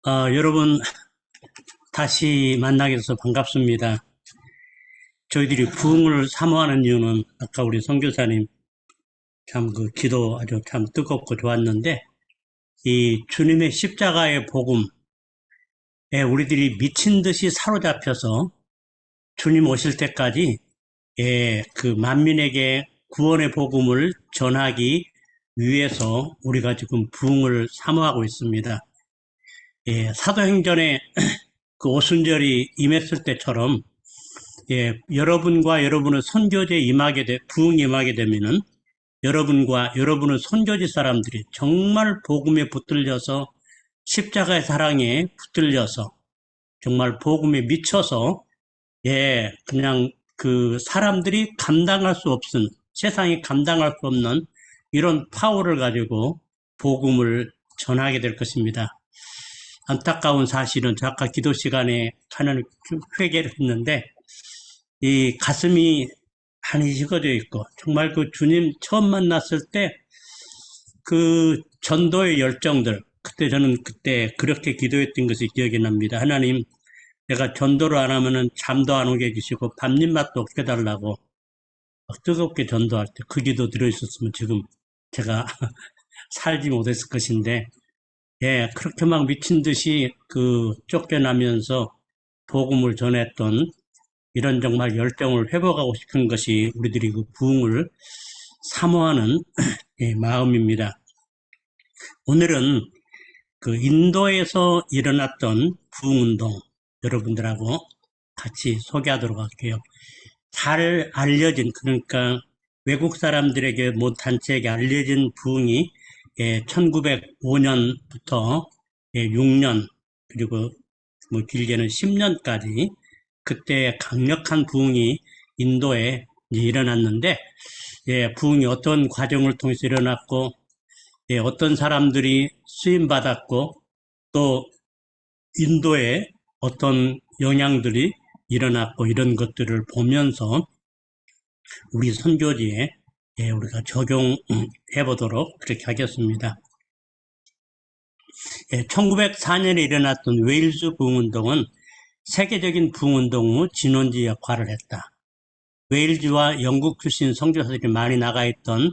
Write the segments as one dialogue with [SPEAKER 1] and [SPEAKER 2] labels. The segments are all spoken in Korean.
[SPEAKER 1] 여러분 다시 만나게 돼서 반갑습니다. 저희들이 부흥을 사모하는 이유는 아까 우리 선교사님 참 그 기도 아주 참 뜨겁고 좋았는데 이 주님의 십자가의 복음에 우리들이 미친 듯이 사로잡혀서 주님 오실 때까지 그 만민에게 구원의 복음을 전하기 위해서 우리가 지금 부흥을 사모하고 있습니다. 사도행전에 그 오순절이 임했을 때처럼 여러분과 여러분의 선교지에 부흥이 임하게 되면은 여러분과 여러분의 선교지 사람들이 정말 복음에 붙들려서 십자가의 사랑에 붙들려서 정말 복음에 미쳐서 그냥 그 사람들이 감당할 수 없은 세상이 감당할 수 없는 이런 파워를 가지고 복음을 전하게 될 것입니다. 안타까운 사실은 저 아까 기도 시간에 하나님 회개를 했는데 이 가슴이 많이 식어져 있고 정말 그 주님 처음 만났을 때 그 전도의 열정들 그때 저는 그렇게 기도했던 것이 기억이 납니다. 하나님, 내가 전도를 안 하면은 잠도 안 오게 해주시고 밥입맛도 없게 달라고 막 뜨겁게 전도할 때 그 기도 들어있었으면 지금 제가 살지 못했을 것인데 그렇게 막 미친 듯이 그 쫓겨나면서 복음을 전했던 이런 정말 열정을 회복하고 싶은 것이 우리들이 그 부흥을 사모하는 마음입니다. 오늘은 그 인도에서 일어났던 부흥운동 여러분들하고 같이 소개하도록 할게요. 잘 알려진, 그러니까 외국 사람들에게 단체에게 알려진 부흥이 1905년부터 6년 그리고 뭐 길게는 10년까지 그때 강력한 부흥이 인도에 일어났는데 부흥이 어떤 과정을 통해서 일어났고 어떤 사람들이 쓰임받았고 또 인도에 어떤 영향들이 일어났고 이런 것들을 보면서 우리 선교지에 우리가 적용해 보도록 그렇게 하겠습니다. 1904년에 일어났던 웨일즈 부흥운동은 세계적인 부흥운동 후 진원지 역할을 했다. 웨일즈와 영국 출신 선교사들이 많이 나가 있던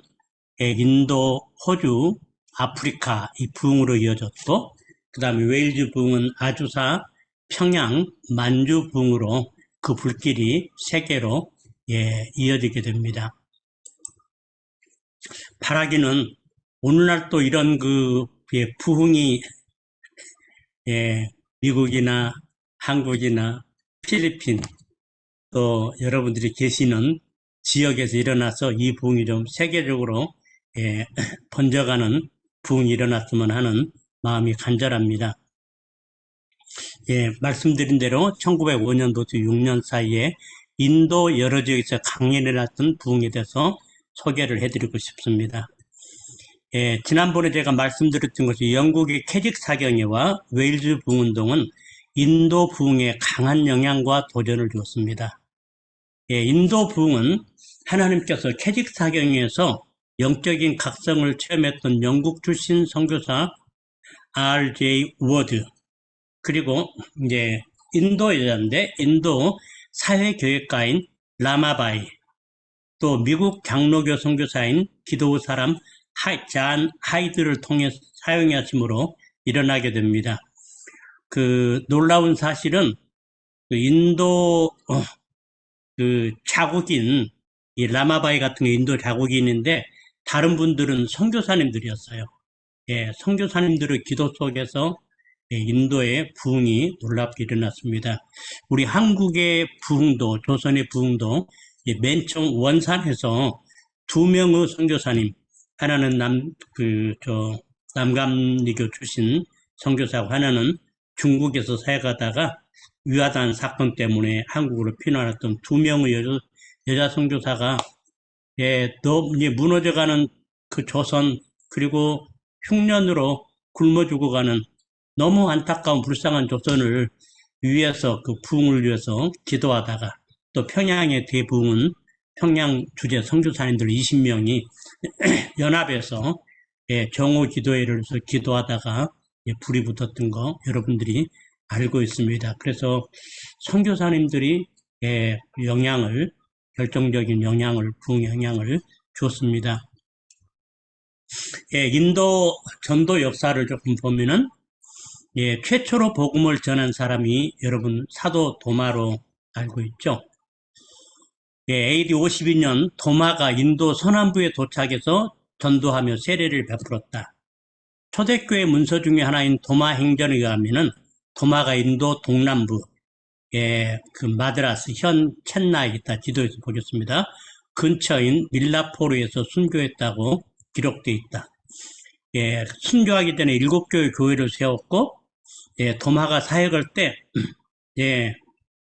[SPEAKER 1] 인도, 호주, 아프리카 이 부흥으로 이어졌고 그 다음에 웨일즈 부흥은 아주사, 평양, 만주 부흥으로 그 불길이 세계로 이어지게 됩니다. 바라기는 오늘날 또 이런 그 부흥이 미국이나 한국이나 필리핀 또 여러분들이 계시는 지역에서 일어나서 이 부흥이 좀 세계적으로 번져가는 부흥이 일어났으면 하는 마음이 간절합니다. 말씀드린 대로 1905년부터 6년 사이에 인도 여러 지역에서 강연을 일어났던 부흥에 대해서 소개를 해드리고 싶습니다. 지난번에 제가 말씀드렸던 것이 영국의 캐직 사경회와 웨일즈 부흥운동은 인도 부흥에 강한 영향과 도전을 주었습니다. 인도 부흥은 하나님께서 캐직 사경회에서 영적인 각성을 체험했던 영국 출신 선교사 R.J. 워드 그리고 이제 인도 여자인데 인도 사회교역가인 라마바이 또 미국 장로교 선교사인 기도의 사람 잔 하이드를 통해 사용하심으로 일어나게 됩니다. 그 놀라운 사실은 그 인도 그 자국인 이 라마바이 같은 게 인도 자국인인데 다른 분들은 선교사님들이었어요. 선교사님들의 기도 속에서 인도의 부흥이 놀랍게 일어났습니다. 우리 한국의 부흥도 조선의 부흥도 맨 처음 원산에서 2명의 선교사님 하나는 남감리교 출신 선교사고 하나는 중국에서 사역하다가 유아단 사건 때문에 한국으로 피난왔던 2명의 여자 선교사가 무너져가는 그 조선 그리고 흉년으로 굶어 죽어가는 너무 안타까운 불쌍한 조선을 위해서 그 부흥을 위해서 기도하다가 또 평양의 대부흥은 평양 주재 선교사님들 20명이 연합해서 정오 기도회를 기도하다가 불이 붙었던 거 여러분들이 알고 있습니다. 그래서 선교사님들이 결정적인 영향을, 부흥영향을 줬습니다. 인도 전도 역사를 조금 보면은, 최초로 복음을 전한 사람이 여러분 사도 도마로 알고 있죠. AD 52년 도마가 인도 서남부에 도착해서 전도하며 세례를 베풀었다. 초대교회 문서 중에 하나인 도마 행전에 의하면은 도마가 인도 동남부, 그 마드라스, 현 첸나이 있다. 지도에서 보겠습니다. 근처인 밀라포르에서 순교했다고 기록되어 있다. 순교하기 전에 7교회 교회를 세웠고, 도마가 사역할 때,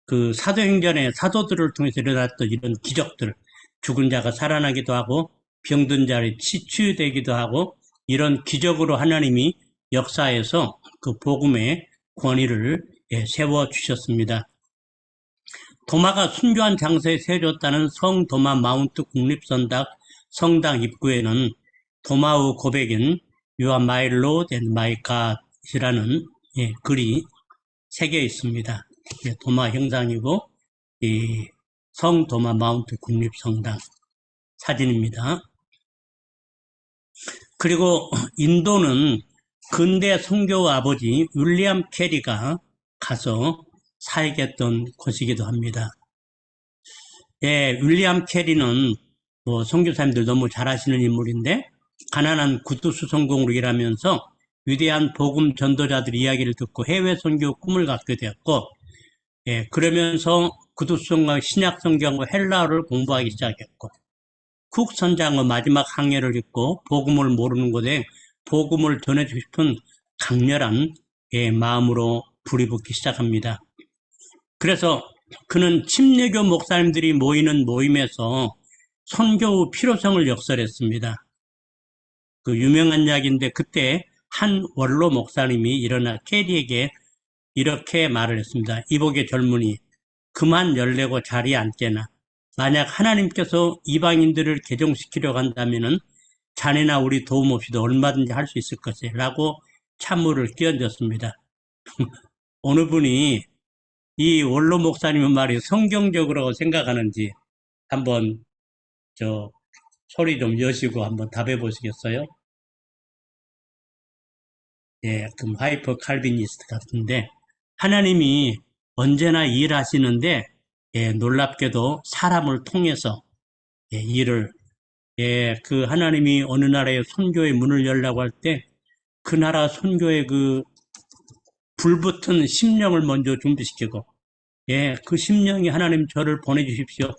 [SPEAKER 1] 그 사도행전의 사도들을 통해서 일어났던 이런 기적들, 죽은 자가 살아나기도 하고, 병든 자를 치유되기도 하고, 이런 기적으로 하나님이 역사에서 그 복음의 권위를 세워주셨습니다. 도마가 순교한 장소에 세워졌다는 성 도마 마운트 국립성당 성당 입구에는 도마의 고백인 You are my Lord and my God이라는 글이 새겨 있습니다. 도마 형상이고 이 성 도마 마운트 국립성당 사진입니다. 그리고 인도는 근대 선교 아버지 윌리엄 캐리가 가서 사역했던 곳이기도 합니다. 윌리엄 캐리는 선교사님들 너무 잘 아시는 인물인데 가난한 구두수성공으로 일하면서 위대한 복음 전도자들 이야기를 듣고 해외 선교 꿈을 갖게 되었고, 그러면서 구두수성공 신약 성경과 헬라어를 공부하기 시작했고, 쿡 선장의 마지막 항해를 읽고 복음을 모르는 곳에 복음을 전해주고 싶은 강렬한 마음으로 불이 붙기 시작합니다. 그래서 그는 침례교 목사님들이 모이는 모임에서 선교의 필요성을 역설했습니다. 그 유명한 이야기인데 그때 한 원로 목사님이 일어나 캐리에게 이렇게 말을 했습니다. 이복의 젊은이, 그만 열내고 자리에 앉게나. 만약 하나님께서 이방인들을 개종시키려고 한다면은 자네나 우리 도움 없이도 얼마든지 할 수 있을 것이에요. 라고 찬물을 끼얹었습니다. 어느 분이 이 원로 목사님의 말이 성경적으로 생각하는지 한번 소리 좀 여시고 한번 답해 보시겠어요? 그럼 하이퍼 칼비니스트 같은데 하나님이 언제나 일하시는데 놀랍게도 사람을 통해서 일을 그 하나님이 어느 나라에 선교의 문을 열라고 할 때 그 나라 선교의 그 불붙은 심령을 먼저 준비시키고 그 심령이 하나님 저를 보내주십시오.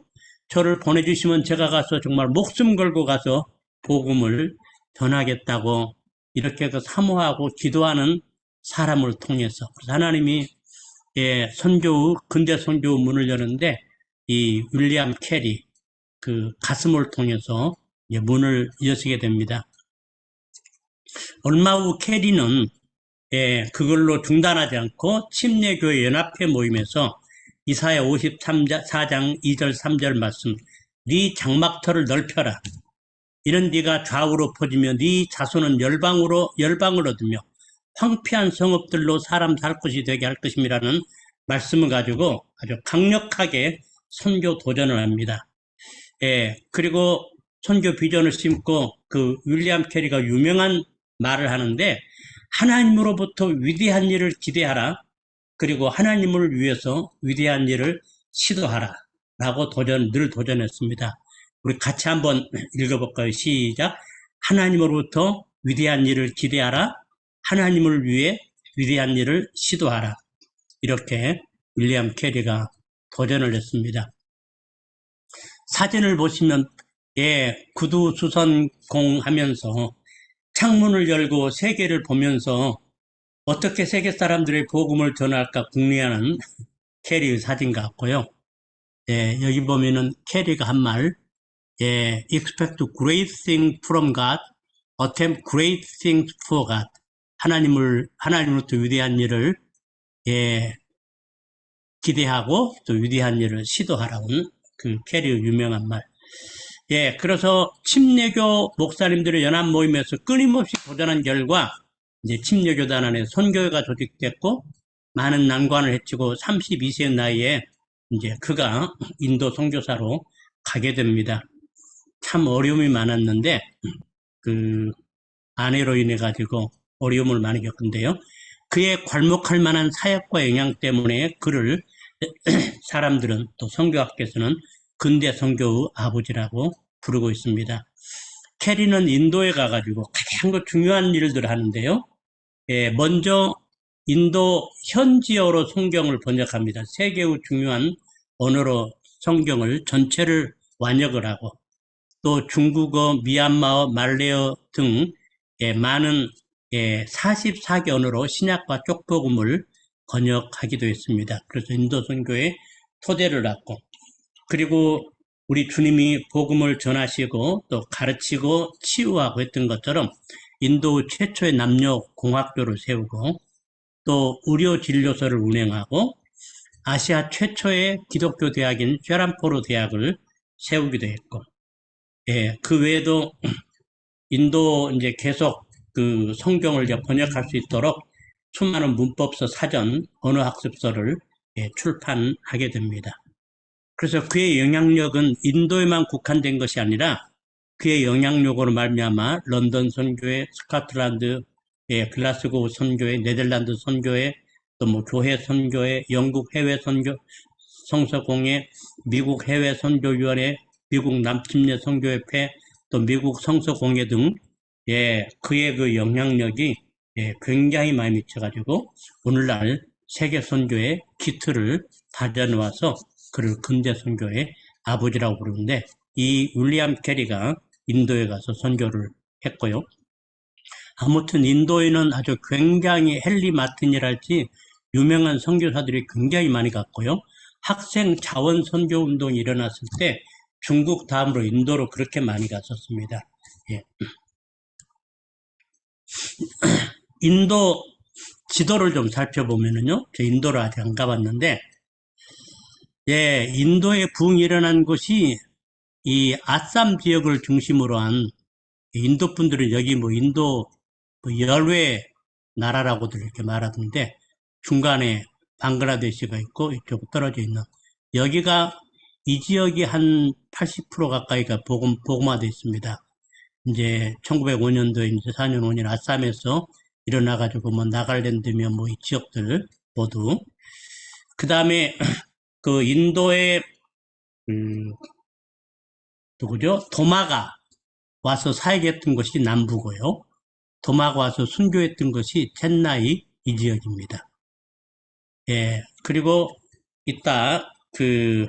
[SPEAKER 1] 저를 보내주시면 제가 가서 정말 목숨 걸고 가서 복음을 전하겠다고 이렇게 사모하고 기도하는 사람을 통해서 그래서 하나님이 근대 선교 문을 여는데 이 윌리엄 캐리 그 가슴을 통해서 문을 여시게 됩니다. 얼마 후 캐리는 그걸로 중단하지 않고 침례교회 연합회 모임에서 이사야 54장 2절 3절 말씀 네 장막터를 넓혀라. 이는 네가 좌우로 퍼지며 네 자손은 열방을 얻으며 황폐한 성읍들로 사람 살 곳이 되게 할 것임이라는 말씀을 가지고 아주 강력하게 선교 도전을 합니다. 그리고 선교 비전을 심고 그 윌리엄 캐리가 유명한 말을 하는데 하나님으로부터 위대한 일을 기대하라. 그리고 하나님을 위해서 위대한 일을 시도하라. 라고 늘 도전했습니다. 우리 같이 한번 읽어볼까요? 시작. 하나님으로부터 위대한 일을 기대하라. 하나님을 위해 위대한 일을 시도하라. 이렇게 윌리엄 캐리가 도전을 했습니다. 사진을 보시면 구두 수선공 하면서 창문을 열고 세계를 보면서 어떻게 세계 사람들의 복음을 전할까 궁리하는 캐리의 사진 같고요. 여기 보면은 캐리가 한 말, expect great things from God, attempt great things for God. 하나님으로부터 위대한 일을 기대하고 또 위대한 일을 시도하라는 그 캐리의 유명한 말. 그래서 침례교 목사님들의 연합 모임에서 끊임없이 도전한 결과 이제 침례교단 안에 선교회가 조직됐고 많은 난관을 헤치고 32세 나이에 이제 그가 인도 선교사로 가게 됩니다. 참 어려움이 많았는데 그 아내로 인해 가지고 어려움을 많이 겪은데요. 그의 괄목할 만한 사역과 영향 때문에 그를 사람들은 또 선교학계에서는 근대 선교의 아버지라고 부르고 있습니다. 캐리는 인도에 가가지고 가장 중요한 일들을 하는데요. 먼저 인도 현지어로 성경을 번역합니다. 세계의 중요한 언어로 성경을 전체를 완역을 하고 또 중국어, 미얀마어, 말레어 등 많은 44개 언어로 신약과 쪽복음을 번역하기도 했습니다. 그래서 인도 선교의 토대를 놨고 그리고 우리 주님이 복음을 전하시고 또 가르치고 치유하고 했던 것처럼 인도 최초의 남녀 공학교를 세우고 또 의료 진료소를 운영하고 아시아 최초의 기독교 대학인 쉐람포르 대학을 세우기도 했고 그 외에도 인도 이제 계속 그 성경을 이제 번역할 수 있도록 수많은 문법서, 사전, 언어학습서를 출판하게 됩니다. 그래서 그의 영향력은 인도에만 국한된 것이 아니라 그의 영향력으로 말미암아 런던 선교회, 스코틀랜드, 글라스고 선교회, 네덜란드 선교회, 또 뭐 교회 선교회, 영국 해외 선교 성서공회, 미국 해외 선교위원회, 미국 남침례 선교협회, 또 미국 성서공회 등 그의 그 영향력이 굉장히 많이 미쳐가지고 오늘날 세계 선교의 기틀을 다져놓아서 그를 근대 선교의 아버지라고 부르는데 이 윌리엄 캐리가 인도에 가서 선교를 했고요. 아무튼 인도에는 아주 굉장히 헨리 마틴이랄지 유명한 선교사들이 굉장히 많이 갔고요. 학생 자원 선교 운동이 일어났을 때 중국 다음으로 인도로 그렇게 많이 갔었습니다. 인도 지도를 좀 살펴보면은요, 저 인도를 아직 안 가봤는데, 인도에 부흥이 일어난 곳이 이 아쌈 지역을 중심으로 한 인도 분들은 여기 뭐 인도 열외 나라라고들 이렇게 말하던데, 중간에 방글라데시가 있고 이쪽 떨어져 있는 여기가 이 지역이 한 80% 가까이가 복음화되어 있습니다. 이제 1905년도에 이제 4년 5년 아쌈에서 일어나가지고 뭐 나갈랜드며 뭐 이 지역들 모두 그 다음에 그 인도의 누구죠? 도마가 와서 사역했던 것이 남부고요. 도마가 와서 순교했던 것이 첸나이 이 지역입니다. 그리고 이따 그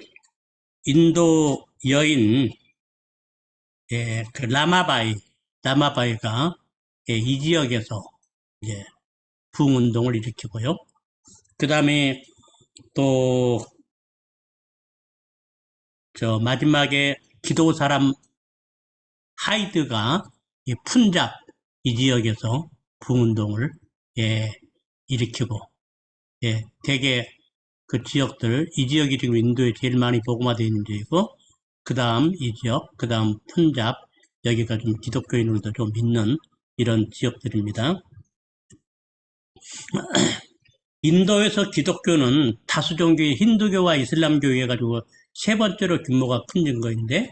[SPEAKER 1] 인도 여인 그 라마바이가 이 지역에서 이제 부흥운동을 일으키고요. 그 다음에 또 저 마지막에 기도 사람 하이드가 이 푼잡 이 지역에서 부흥운동을 일으키고 대개 그 지역들 이 지역이 지금 인도에 제일 많이 복음화되어 있는 지역이고 그 다음 이 지역, 그 다음 푼잡 여기가 좀 기독교인들도 좀 있는 이런 지역들입니다. 인도에서 기독교는 다수 종교의 힌두교와 이슬람교에 가지고 세 번째로 규모가 큰 증거인데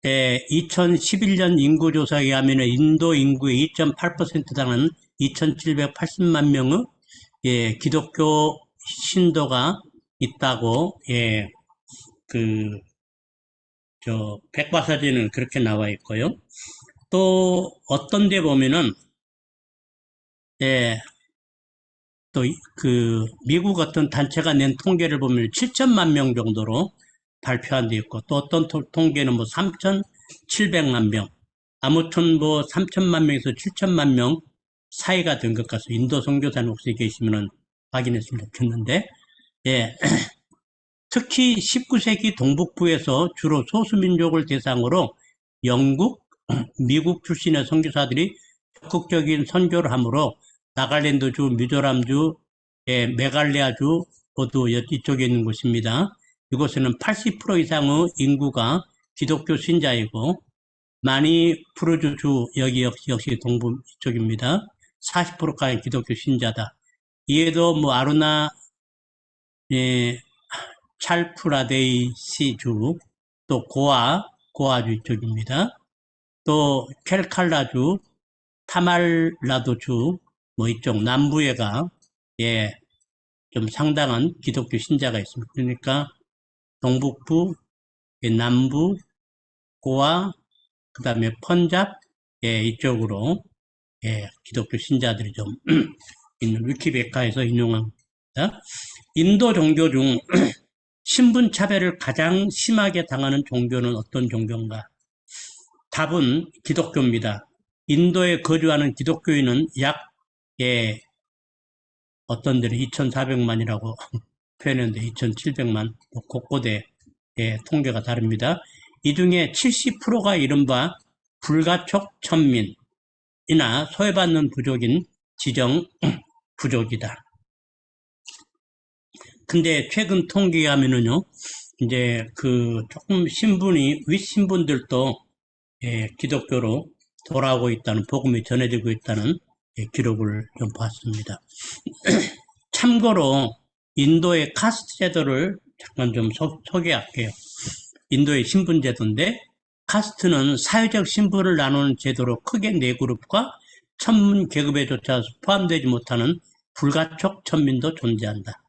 [SPEAKER 1] 2011년 인구조사에 의하면 인도 인구의 2.8%다는 2780만 명의 기독교 신도가 있다고 백과사전에는 그렇게 나와 있고요. 또 어떤 데 보면은 또 그 미국 어떤 단체가 낸 통계를 보면 7천만 명 정도로 발표한 데 있고 또 어떤 통계는 뭐 3,700만 명 아무튼 뭐 3천만 명에서 7천만 명 사이가 된 것 같습니다. 인도 선교사는 혹시 계시면 확인했으면 좋겠는데 특히 19세기 동북부에서 주로 소수민족을 대상으로 영국, 미국 출신의 선교사들이 적극적인 선교를 하므로 나갈랜드주, 미조람주, 메갈레아주 모두 이쪽에 있는 곳입니다. 이곳에는 80% 이상의 인구가 기독교 신자이고 마니푸르주주 여기 역시 동부 이쪽입니다. 40%까지 기독교 신자다. 이에도 뭐 아루나 예, 찰프라데이시주, 또 고아주 쪽입니다. 또 켈칼라주, 타말라도주, 뭐 이쪽 남부에가 예, 좀 상당한 기독교 신자가 있습니다. 그러니까 동북부, 남부, 고아, 그 다음에 펀잡, 예, 이쪽으로 예, 기독교 신자들이 좀 있는 위키백과에서 인용합니다. 인도 종교 중 신분 차별을 가장 심하게 당하는 종교는 어떤 종교인가? 답은 기독교입니다. 인도에 거주하는 기독교인은 약 예, 어떤 데는 2,400만이라고 표현했는데 2,700만 곳곳에 예, 통계가 다릅니다. 이 중에 70%가 이른바 불가촉 천민이나 소외받는 부족인 지정 부족이다. 근데 최근 통계에 하면은요, 이제 그 조금 신분이 윗신분들도 예, 기독교로 돌아오고 있다는 복음이 전해지고 있다는 예, 기록을 좀 봤습니다. 참고로 인도의 카스트 제도를 잠깐 좀 소개할게요. 인도의 신분 제도인데 카스트는 사회적 신분을 나누는 제도로 크게 네 그룹과 천문 계급에조차 포함되지 못하는 불가촉 천민도 존재한다.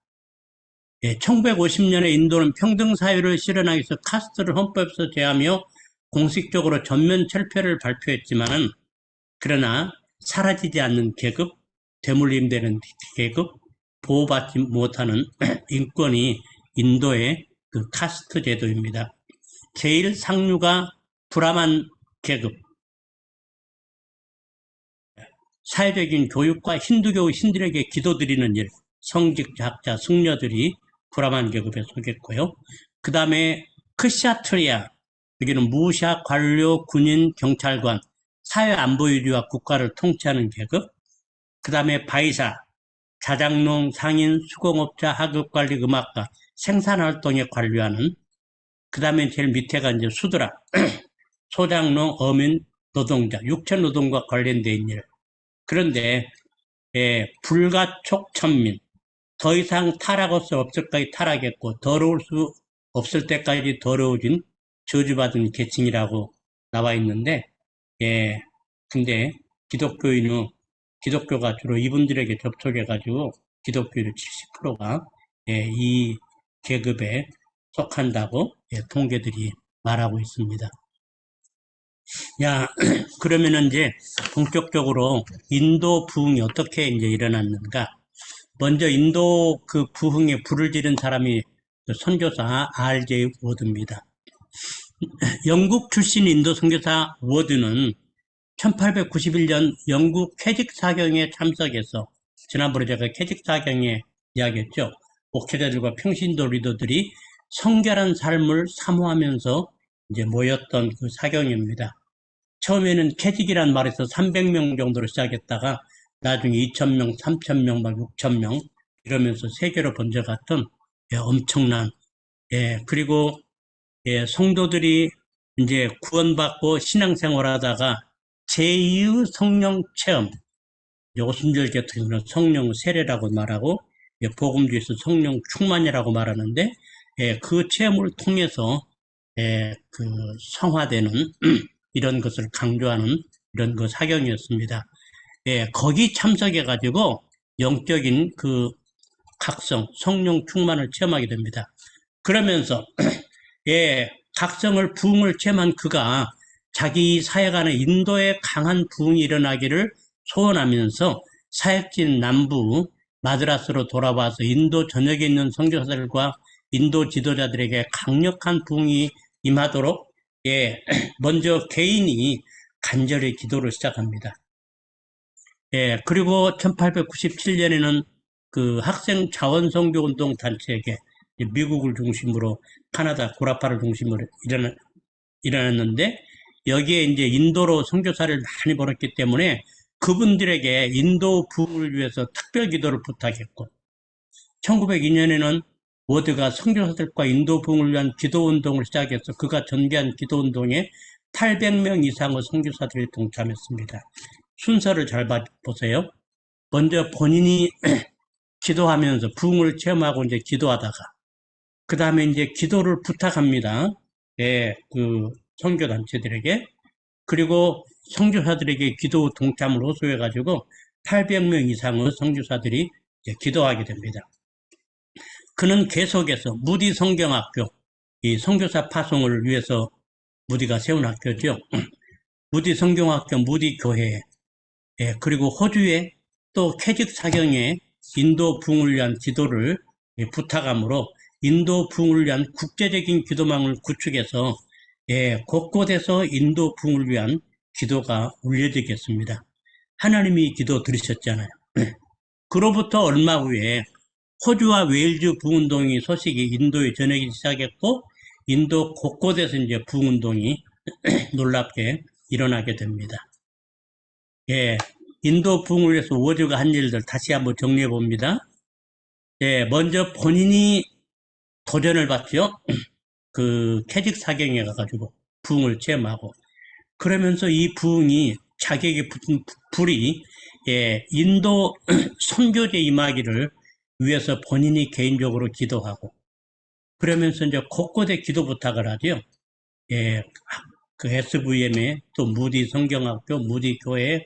[SPEAKER 1] 예, 1950년에 인도는 평등사회를 실현하기 위해서 카스트를 헌법에서 제하며 공식적으로 전면 철폐를 발표했지만은 그러나 사라지지 않는 계급, 대물림되는 계급, 보호받지 못하는 인권이 인도의 그 카스트 제도입니다. 제일 상류가 브라만 계급, 사회적인 교육과 힌두교 신들에게 기도드리는 일, 성직, 학자, 승려들이 브라만 계급에 속했고요. 그 다음에 크샤트리아, 여기는 무샤, 관료, 군인, 경찰관, 사회 안보 유지와 국가를 통치하는 계급. 그 다음에 바이사, 자장농, 상인, 수공업자, 학업관리, 음악가, 생산활동에 관리하는. 그 다음에 제일 밑에가 이제 수드라, 소장농, 어민, 노동자, 육체노동과 관련된 일. 그런데 예, 불가촉 천민, 더 이상 타락할 수 없을 때까지 타락했고 더러울 수 없을 때까지 더러워진 저주받은 계층이라고 나와 있는데 예, 근데 기독교가 주로 이분들에게 접촉해가지고 기독교인의 70%가 예, 이 계급에 속한다고 예, 통계들이 말하고 있습니다. 야, 그러면은 이제 본격적으로 인도 부흥이 어떻게 이제 일어났는가? 먼저 인도 그 부흥에 불을 지른 사람이 선교사 R.J. 워드입니다. 영국 출신 인도 선교사 워드는 1891년 영국 캐직 사경에 참석해서 지난번에 제가 캐직 사경에 이야기했죠. 목회자들과 평신도 리더들이 성결한 삶을 사모하면서 이제 모였던 그 사경입니다. 처음에는 캐직이란 말에서 300명 정도로 시작했다가 나중에 2,000명, 3,000명, 막 6,000명 이러면서 세계로 번져갔던 예, 엄청난 예, 그리고 예, 성도들이 이제 구원받고 신앙생활하다가 제2의 성령 체험, 오순절 계통에서는 성령 세례라고 말하고 예, 복음주에서 성령 충만이라고 말하는데 예, 그 체험을 통해서 예, 그 성화되는 이런 것을 강조하는 이런 그 사경이었습니다. 예, 거기 참석해가지고 영적인 그 각성, 성령 충만을 체험하게 됩니다. 그러면서 예, 각성을 부흥을 체험한 그가 자기 사역 안에 인도에 강한 부흥이 일어나기를 소원하면서 사역진 남부 마드라스로 돌아와서 인도 전역에 있는 선교사들과 인도 지도자들에게 강력한 부흥이 임하도록 예, 먼저 개인이 간절히 기도를 시작합니다. 예, 그리고 1897년에는 그 학생 자원선교 운동 단체에게 미국을 중심으로 카나다 고라파를 중심으로 일어났는데 여기에 이제 인도로 선교사를 많이 벌었기 때문에 그분들에게 인도 부흥을 위해서 특별 기도를 부탁했고 1902년에는 워드가 선교사들과 인도 부흥을 위한 기도 운동을 시작해서 그가 전개한 기도 운동에 800명 이상의 선교사들이 동참했습니다. 순서를 잘 보세요. 먼저 본인이 기도하면서 부흥을 체험하고 이제 기도하다가 그 다음에 이제 기도를 부탁합니다. 예, 그 선교단체들에게. 그리고 선교사들에게 기도 동참을 호소해가지고 800명 이상의 선교사들이 이제 기도하게 됩니다. 그는 계속해서 무디 성경학교, 이 선교사 파송을 위해서 무디가 세운 학교죠. 무디 성경학교, 무디 교회, 예, 그리고 호주에 또 캐직 사경에 인도 부흥을 위한 기도를 부탁하므로 인도 부흥을 위한 국제적인 기도망을 구축해서 예, 곳곳에서 인도 부흥을 위한 기도가 울려지겠습니다. 하나님이 기도 들으셨잖아요. 그로부터 얼마 후에 호주와 웨일즈 부흥운동이 소식이 인도에 전해지기 시작했고 인도 곳곳에서 이제 부흥운동이 놀랍게 일어나게 됩니다. 예, 인도 부흥을 위해서 워즈가 한 일들 다시 한번 정리해 봅니다. 예, 먼저 본인이 도전을 받죠. 그 캐직 사경에 가가지고 부흥을 체험하고 그러면서 이 부흥이 자격에 붙은 불이 예, 인도 선교제 임하기를 위해서 본인이 개인적으로 기도하고 그러면서 이제 곳곳에 기도 부탁을 하죠. 예, 그 SVM에 또 무디 성경학교, 무디 교회,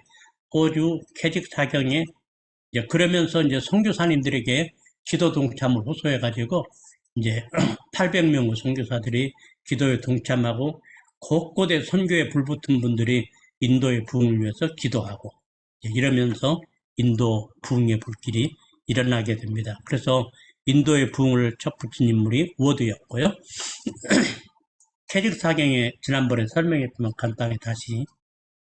[SPEAKER 1] 호주 캐직 사경에 이제 그러면서 이제 선교사님들에게 기도 동참을 호소해가지고 이제 800명의 선교사들이 기도에 동참하고 곳곳에 선교에 불붙은 분들이 인도의 부흥을 위해서 기도하고 이러면서 인도 부흥의 불길이 일어나게 됩니다. 그래서 인도의 부흥을 첫 붙인 인물이 워드였고요. 캐직 사경에 지난번에 설명했지만 간단히 다시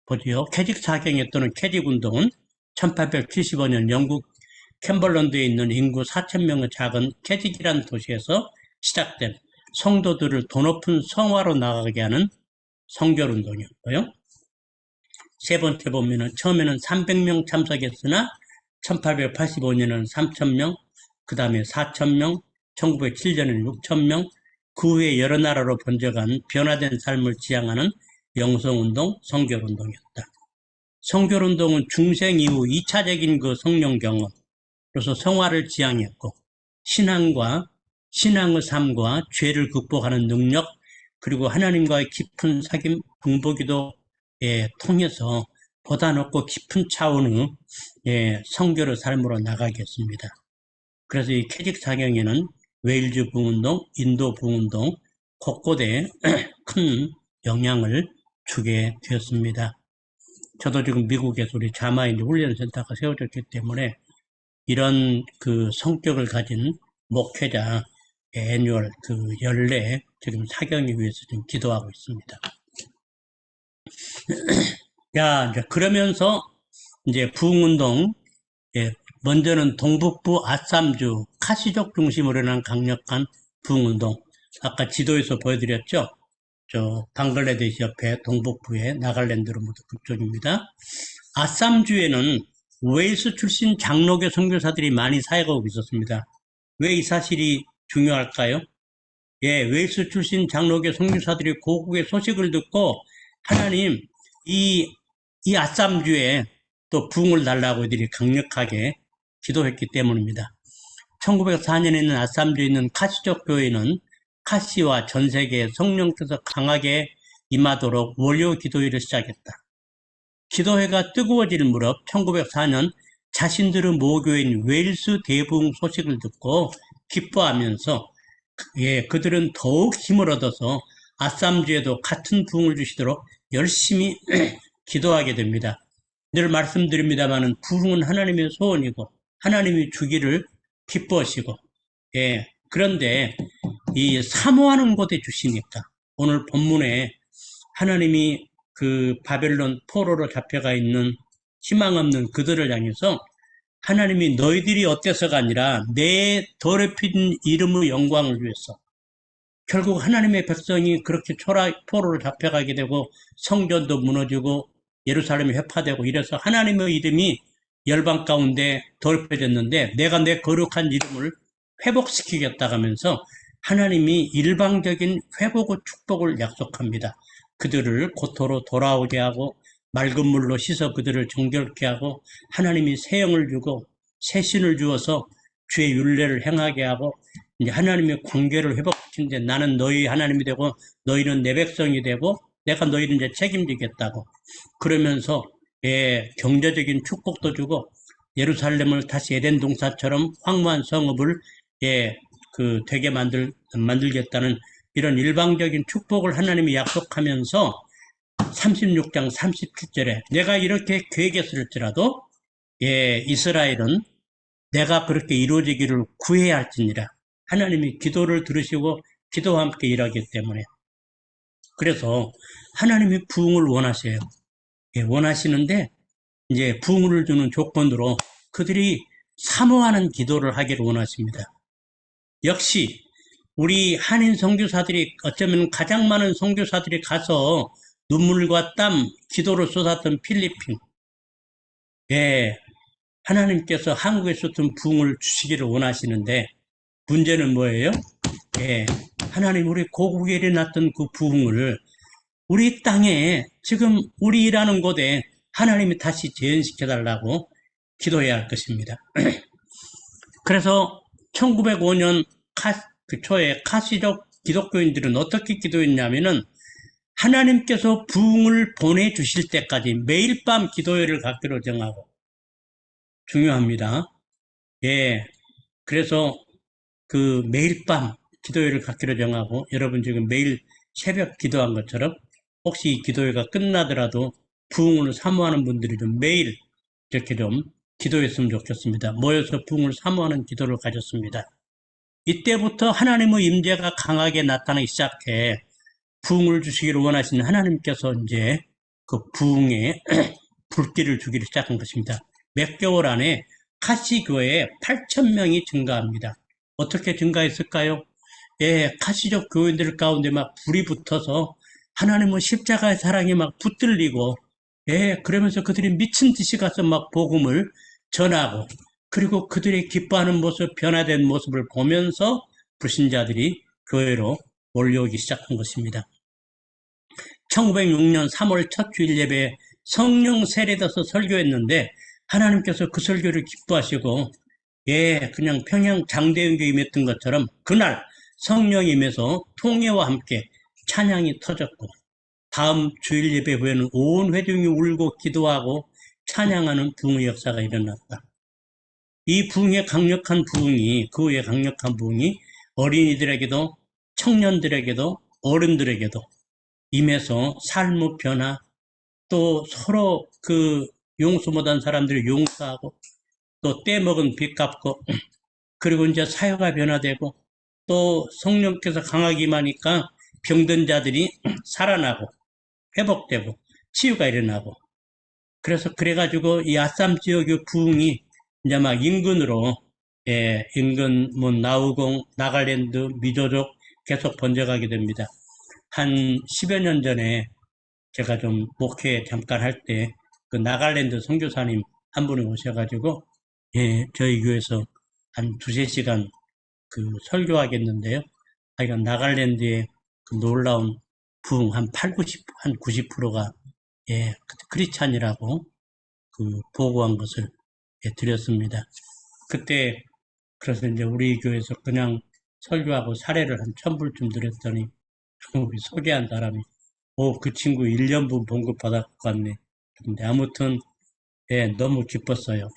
[SPEAKER 1] 보지요. 캐직 사경에 또는 캐직 운동은 1875년 영국 캠벌런드에 있는 인구 4,000명의 작은 캐직이라는 도시에서 시작된 성도들을 더 높은 성화로 나가게 하는 성결운동이었고요. 세 번째 보면은 처음에는 300명 참석했으나 1885년에는 3,000명, 그 다음에 4,000명, 1907년에는 6,000명, 그 후에 여러 나라로 번져간 변화된 삶을 지향하는 영성운동, 성결운동이었다. 성결운동은 중생 이후 2차적인 그 성령 경험으로서 성화를 지향했고 신앙의 삶과 죄를 극복하는 능력 그리고 하나님과의 깊은 사귐, 중보기도에 통해서 보다 높고 깊은 차원의 성결의 삶으로 나가겠습니다. 그래서 이 캐직 사경에는 웨일즈 부흥운동, 인도 부흥운동 곳곳에 큰 영향을 주게 되었습니다. 저도 지금 미국에서 우리 자마인 훈련센터가 세워졌기 때문에 이런 그 성격을 가진 목회자 애뉴얼 그 연례 지금 사경에 위해서 지금 기도하고 있습니다. 야, 이제 그러면서 이제 부흥운동, 예, 먼저는 동북부 아쌈주 카시족 중심으로 일어난 강력한 부흥운동. 아까 지도에서 보여드렸죠? 저 방글라데시 옆에 동북부에 나갈랜드로 모두 그쪽입니다. 아쌈주에는 웨일스 출신 장로교 선교사들이 많이 사역하고 있었습니다. 왜 이 사실이 중요할까요? 예, 웨일스 출신 장로교 선교사들이 고국의 소식을 듣고 하나님 이 아쌈주에 또 부흥을 달라고 이들이 강력하게 기도했기 때문입니다. 1904년에 있는 아쌈주에 있는 카시족 교회는 카시와 전 세계에 성령께서 강하게 임하도록 월요 기도회를 시작했다. 기도회가 뜨거워질 무렵 1904년 자신들의 모교인 웨일스 대부흥 소식을 듣고 기뻐하면서 그들은 더욱 힘을 얻어서 아쌈주에도 같은 부흥을 주시도록 열심히 기도하게 됩니다. 늘 말씀드립니다만 부흥은 하나님의 소원이고 하나님이 주기를 기뻐하시고 그런데 이 사모하는 곳에 주시니까 오늘 본문에 하나님이 그 바벨론 포로로 잡혀가 있는 희망 없는 그들을 향해서 하나님이 너희들이 어때서가 아니라 내 더럽힌 이름의 영광을 위해서 결국 하나님의 백성이 그렇게 포로로 잡혀가게 되고 성전도 무너지고 예루살렘이 회파되고 이래서 하나님의 이름이 열방 가운데 더럽혀졌는데 내가 내 거룩한 이름을 회복시키겠다 하면서 하나님이 일방적인 회복의 축복을 약속합니다. 그들을 고토로 돌아오게 하고 맑은 물로 씻어 그들을 정결케 하고 하나님이 새 영을 주고 새 신을 주어서 주의 율례를 행하게 하고 이제 하나님의 관계를 회복시키는데 나는 너희 하나님이 되고 너희는 내 백성이 되고 내가 너희를 이제 책임지겠다고 그러면서 경제적인 축복도 주고 예루살렘을 다시 에덴 동산처럼 황무한 성읍을 되게 만들겠다는 이런 일방적인 축복을 하나님이 약속하면서 36장 37절에 내가 이렇게 계획했을지라도 이스라엘은 내가 그렇게 이루어지기를 구해야 할지니라. 하나님이 기도를 들으시고 기도와 함께 일하기 때문에 그래서 하나님이 부흥을 원하셔요. 원하시는데 이제 부흥을 주는 조건으로 그들이 사모하는 기도를 하기를 원하십니다. 역시 우리 한인 선교사들이 어쩌면 가장 많은 선교사들이 가서 눈물과 땀, 기도를 쏟았던 필리핀. 하나님께서 한국에 있었던 부흥을 주시기를 원하시는데 문제는 뭐예요? 하나님 우리 고국에 일어났던 그 부흥을 우리 땅에 지금 우리 일하는 곳에 하나님이 다시 재현시켜달라고 기도해야 할 것입니다. 그래서 1905년 그 초에 카시족 기독교인들은 어떻게 기도했냐면은 하나님께서 부흥을 보내주실 때까지 매일 밤 기도회를 갖기로 정하고 중요합니다. 그래서 그 매일 밤 기도회를 갖기로 정하고 여러분 지금 매일 새벽 기도한 것처럼 혹시 이 기도회가 끝나더라도 부흥을 사모하는 분들이 좀 매일 이렇게 좀 기도했으면 좋겠습니다. 모여서 부흥을 사모하는 기도를 가졌습니다. 이때부터 하나님의 임재가 강하게 나타나기 시작해 부흥을 주시기를 원하시는 하나님께서 이제 그 부흥에 불길을 주기를 시작한 것입니다. 몇 개월 안에 카시교회에 8,000명이 증가합니다. 어떻게 증가했을까요? 카시족 교인들 가운데 막 불이 붙어서 하나님은 십자가의 사랑이 막 붙들리고 그러면서 그들이 미친 듯이 가서 막 복음을 전하고 그리고 그들이 기뻐하는 모습, 변화된 모습을 보면서 불신자들이 교회로 몰려오기 시작한 것입니다. 1906년 3월 첫 주일 예배에 성령 세례돼서 설교했는데 하나님께서 그 설교를 기뻐하시고 그냥 평양 장대연교에 임했던 것처럼 그날 성령이 임해서 통회와 함께 찬양이 터졌고 다음 주일 예배 후에는 온 회중이 울고 기도하고 찬양하는 부흥의 역사가 일어났다. 이 부흥의 강력한 부흥이 그 후에 강력한 부흥이 어린이들에게도 청년들에게도 어른들에게도 임해서 삶의 변화 또 서로 그 용서 못한 사람들을 용서하고 또 떼먹은 빚 갚고 그리고 이제 사회가 변화되고 또 성령께서 강하게 임하니까 병든 자들이 살아나고 회복되고 치유가 일어나고 그래가지고 이 아쌈 지역의 부흥이 이제 막 인근으로 인근 뭐 나우공, 나갈랜드, 미조족 계속 번져가게 됩니다. 한 10여 년 전에 제가 좀 목회 잠깐 할 때 그 나갈랜드 선교사님 한 분이 오셔가지고 저희 교회에서 한 2~3시간 그 설교하겠는데요. 하여간 나갈랜드의 그 놀라운 부흥 한 90%가 크리스찬이라고 그 보고한 것을 드렸습니다. 그때 그래서 이제 우리 교회에서 그냥 설교하고 사례를 한 1000불쯤 드렸더니 우리 소개한 사람이 그 친구 1년분 봉급 받을 것 같네. 근데 아무튼 너무 기뻤어요.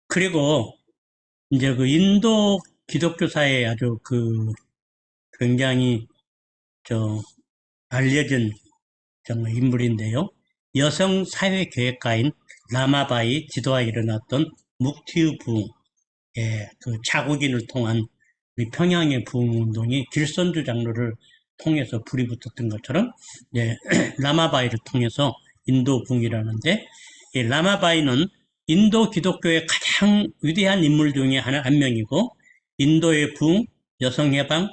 [SPEAKER 1] 그리고 이제 그 인도 기독교 사회에 아주 그 굉장히 알려진 정말 인물인데요. 여성 사회 계획가인 라마바이 지도하에 일어났던 묵티우 부흥, 그 자국인을 통한 우리 평양의 부흥운동이 길선주 장로를 통해서 불이 붙었던 것처럼 라마바이를 통해서 인도 부흥이라는데 이 라마바이는 인도 기독교의 가장 위대한 인물 중에 한 명이고 인도의 부흥, 여성 해방,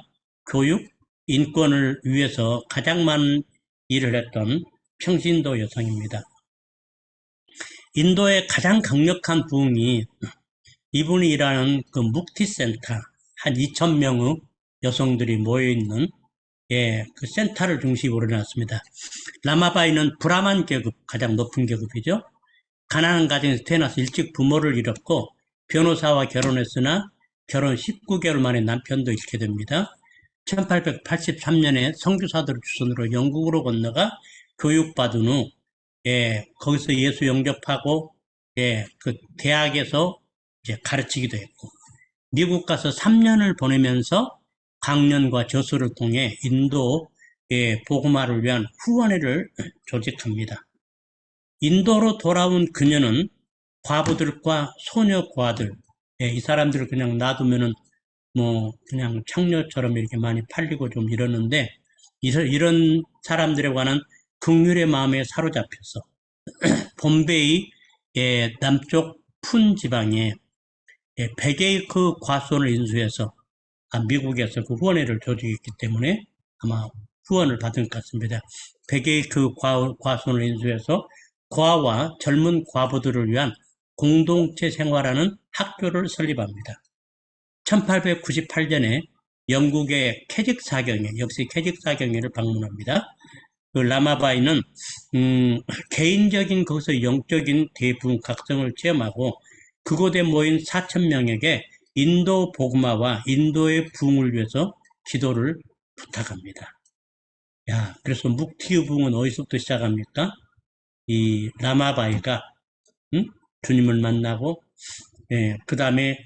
[SPEAKER 1] 교육, 인권을 위해서 가장 많은 일을 했던 평신도 여성입니다. 인도의 가장 강력한 부흥이 이분이 일하는 그 묵티센터 한 2,000명의 여성들이 모여있는 그 센터를 중심으로 해놨습니다. 라마바이는 브라만 계급, 가장 높은 계급이죠. 가난한 가정에서 태어나서 일찍 부모를 잃었고 변호사와 결혼했으나 결혼 19개월 만에 남편도 잃게 됩니다. 1883년에 선교사들을 주선으로 영국으로 건너가 교육받은 후 거기서 예수 영접하고 그 대학에서 이제 가르치기도 했고 미국 가서 3년을 보내면서 강연과 저서를 통해 인도 복음화를 위한 후원회를 조직합니다. 인도로 돌아온 그녀는 과부들과 소녀 고아들, 이 사람들을 그냥 놔두면은 뭐 그냥 창녀처럼 이렇게 많이 팔리고 좀 이러는데 이런 사람들에 관한 긍휼의 마음에 사로잡혀서 봄베이 남쪽 푼 지방에 100의 그 과수원을 인수해서 미국에서 그 후원회를 조직했기 때문에 아마 후원을 받은 것 같습니다. 100의 그 과수원을 인수해서 고아와 젊은 과부들을 위한 공동체 생활하는 학교를 설립합니다. 1898년에 영국의 캐직 사경회, 역시 캐직 사경회를 방문합니다. 그 라마바이는 개인적인 거기서 영적인 대부각성을 체험하고 그곳에 모인 4,000명에게 인도 복음화와 인도의 부흥을 위해서 기도를 부탁합니다. 그래서 묵티의 부흥은 어디서부터 시작합니까? 이 라마바이가 주님을 만나고 그 다음에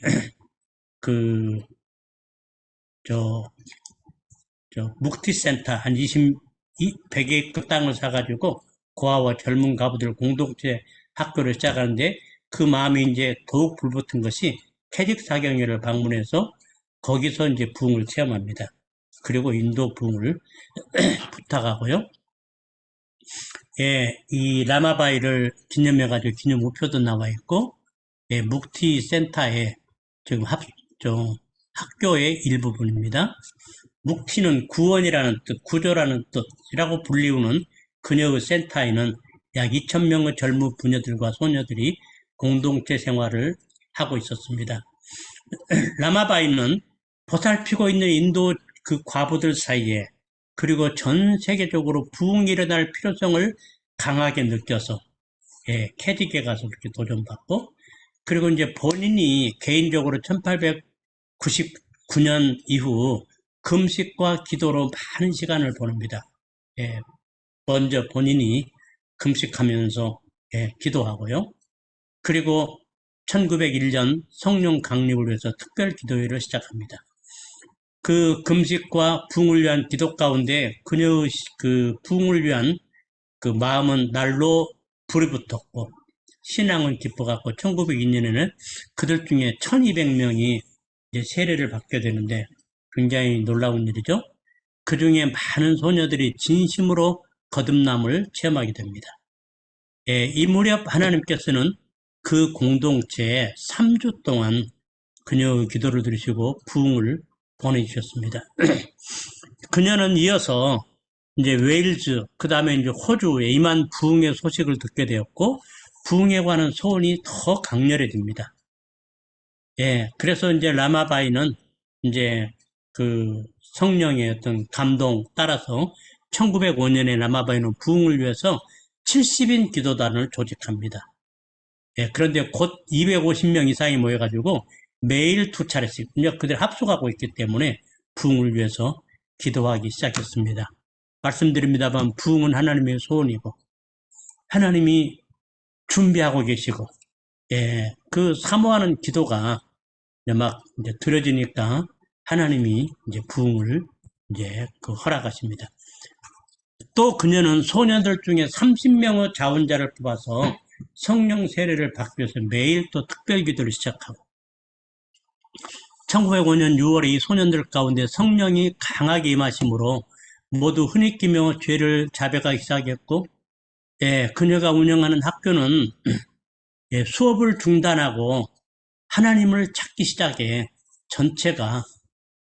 [SPEAKER 1] 묵티센터 한 100의 그 땅을 사가지고 고아와 젊은 가부들 공동체 학교를 시작하는데 그 마음이 이제 더욱 불붙은 것이 캐직 사경회를 방문해서 거기서 이제 부흥을 체험합니다. 그리고 인도 부흥을 부탁하고요. 이 라마바이를 기념해가지고 기념 우표도 나와 있고, 묵티 센터에 지금 학교의 일부분입니다. 묵티는 구원이라는 뜻, 구조라는 뜻이라고 불리우는 그녀의 센터에는 약 2,000명의 젊은 부녀들과 소녀들이 공동체 생활을 하고 있었습니다. 라마바이는 보살피고 있는 인도 그 과부들 사이에 그리고 전 세계적으로 부흥이 일어날 필요성을 강하게 느껴서 캐딕에 가서 그렇게 도전받고 그리고 이제 본인이 개인적으로 1899년 이후 금식과 기도로 많은 시간을 보냅니다. 먼저 본인이 금식하면서 기도하고요. 그리고 1901년 성령 강림을 위해서 특별 기도회를 시작합니다. 그 금식과 부흥을 위한 기도 가운데 그녀의 그 부흥을 위한 그 마음은 날로 불이 붙었고 신앙은 깊어갔고 1902년에는 그들 중에 1200명이 이제 세례를 받게 되는데 굉장히 놀라운 일이죠. 그 중에 많은 소녀들이 진심으로 거듭남을 체험하게 됩니다. 이 무렵 하나님께서는 그 공동체에 3주 동안 그녀의 기도를 들으시고 부흥을 보내주셨습니다. 그녀는 이어서 이제 웨일즈, 그 다음에 이제 호주에 임한 부흥의 소식을 듣게 되었고, 부흥에 관한 소원이 더 강렬해집니다. 그래서 이제 라마바이는 이제 그 성령의 어떤 감동 따라서 1905년에 라마바이는 부흥을 위해서 70인 기도단을 조직합니다. 그런데 곧 250명 이상이 모여가지고 매일 2차례씩 그들 합숙하고 있기 때문에 부흥을 위해서 기도하기 시작했습니다. 말씀드립니다만 부흥은 하나님의 소원이고 하나님이 준비하고 계시고 그 사모하는 기도가 막 이제 들어지니까 하나님이 이제 부흥을 이제 허락하십니다. 또 그녀는 소녀들 중에 30명의 자원자를 뽑아서 성령 세례를 받기 위해서 매일 또 특별 기도를 시작하고 1905년 6월에 이 소년들 가운데 성령이 강하게 임하심으로 모두 흐느끼며 죄를 자백하기 시작했고 그녀가 운영하는 학교는 수업을 중단하고 하나님을 찾기 시작해 전체가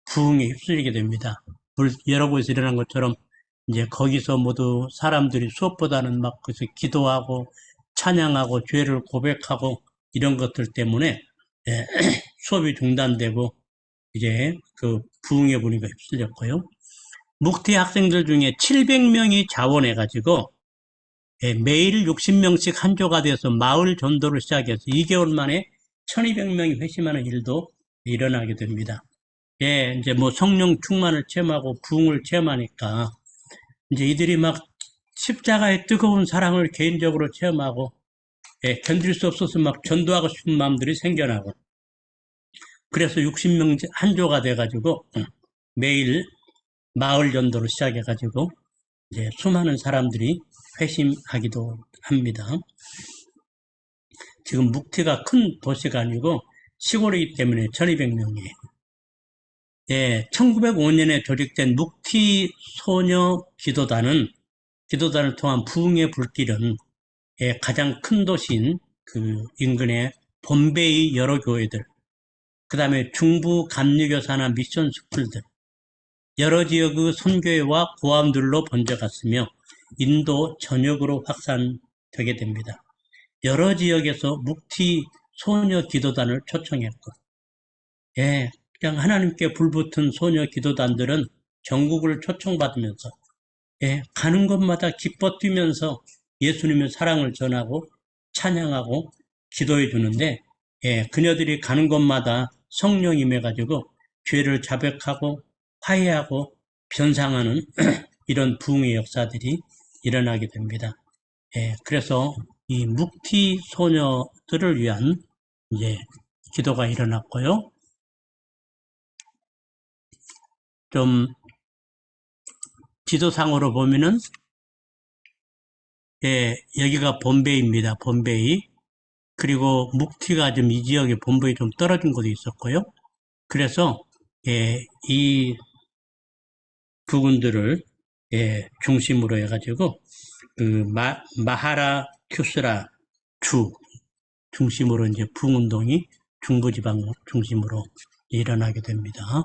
[SPEAKER 1] 부흥에 휩쓸리게 됩니다. 여러 곳에서 일어난 것처럼 이제 거기서 모두 사람들이 수업보다는 막 그래서 기도하고 찬양하고 죄를 고백하고 이런 것들 때문에 수업이 중단되고 이제 그 부흥의 분위기가 휩쓸렸고요. 묵티 학생들 중에 700명이 자원해가지고 매일 60명씩 한조가 돼서 마을 전도를 시작해서 2개월 만에 1200명이 회심하는 일도 일어나게 됩니다. 이제 뭐 성령 충만을 체험하고 부흥을 체험하니까 이제 이들이 막 십자가의 뜨거운 사랑을 개인적으로 체험하고 견딜 수 없어서 막 전도하고 싶은 마음들이 생겨나고 그래서 60명 한조가 돼가지고 매일 마을 전도를 시작해가지고 이제 수많은 사람들이 회심하기도 합니다. 지금 묵티가 큰 도시가 아니고 시골이기 때문에 1200명이에요. 1905년에 조직된 묵티 소녀 기도단을 통한 부흥의 불길은 가장 큰 도시인 그 인근의 bombay의 여러 교회들, 그 다음에 중부 감리교사나 미션 스쿨들, 여러 지역의 선교회와 고아원들로 번져갔으며 인도 전역으로 확산되게 됩니다. 여러 지역에서 묵티 소녀 기도단을 초청했고, 그냥 하나님께 불붙은 소녀 기도단들은 전국을 초청받으면서 가는 곳마다 기뻐 뛰면서 예수님의 사랑을 전하고 찬양하고 기도해 주는데 그녀들이 가는 곳마다 성령이 임해가지고 죄를 자백하고 화해하고 변상하는 이런 부흥의 역사들이 일어나게 됩니다. 그래서 이 묵티 소녀들을 위한 이제 기도가 일어났고요. 좀 지도상으로 보면은 여기가 bombay입니다. bombay이. 그리고 묵티가 좀 이 지역에 bombay이 좀 떨어진 곳이 있었고요. 그래서 이 부분들을 중심으로 해가지고 그 마하라 큐스라 주 중심으로 이제 부흥운동이 중부지방 중심으로 일어나게 됩니다.